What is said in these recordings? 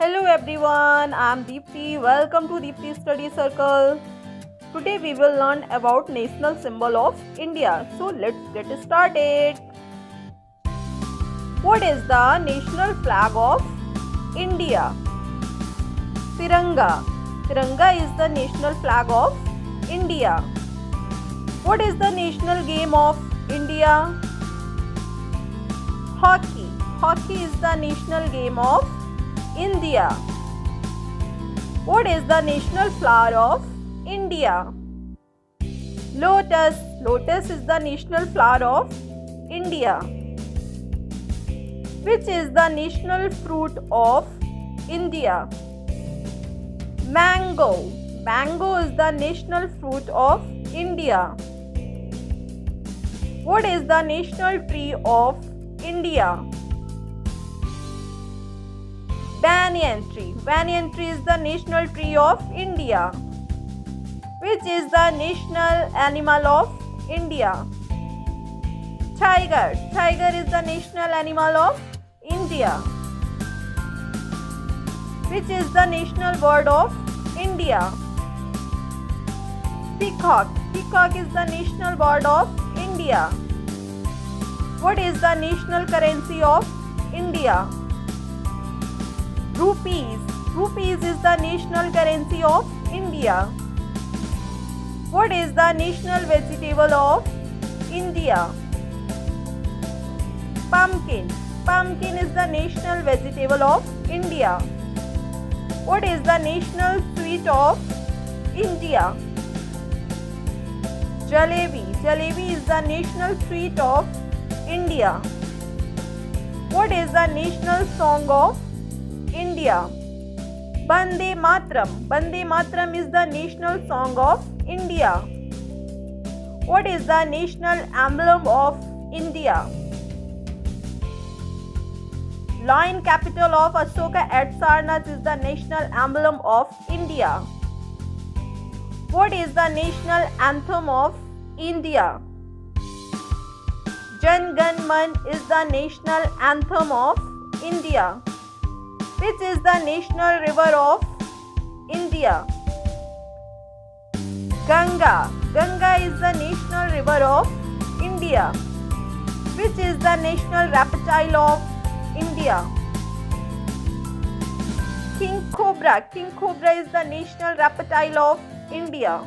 Hello everyone, I am Deepti. Welcome to Deepti Study Circle. Today we will learn about national symbol of India. So let's get started. What is the national flag of India? Tiranga. Tiranga is the national flag of India. What is the national game of India? Hockey. Hockey is the national game of India. What is the national flower of India? Lotus. Lotus is the national flower of India. Which is the national fruit of India? Mango. Mango is the national fruit of India. What is the national tree of India? Banyan tree. Banyan tree is the national tree of India. Which is the national animal of India? Tiger. Tiger is the national animal of India. Which is the national bird of India? Peacock. Peacock is the national bird of India. What is the national currency of India? Rupees. Rupees is the national currency of India. What is the national vegetable of India? Pumpkin. Pumpkin is the national vegetable of India. What is the national sweet of India? Jalebi. Jalebi is the national sweet of India. What is the national song of India? Bande Matram. Bande Matram is the national song of India. What is the national emblem of India? Lion capital of Ashoka at Sarnath is the national emblem of India. What is the national anthem of India? Jan Gan Man is the national anthem of India. Which is the national river of India? Ganga. Ganga is the national river of India. Which is the national reptile of India? King Cobra. King Cobra is the national reptile of India.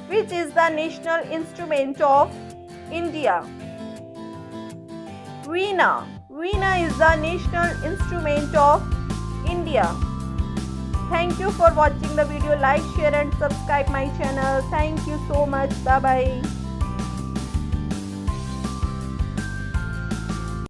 Which is the national instrument of India? Veena. Veena is the national instrument of India. Thank you for watching the video. Like, share and subscribe my channel. Thank you so much. Bye bye.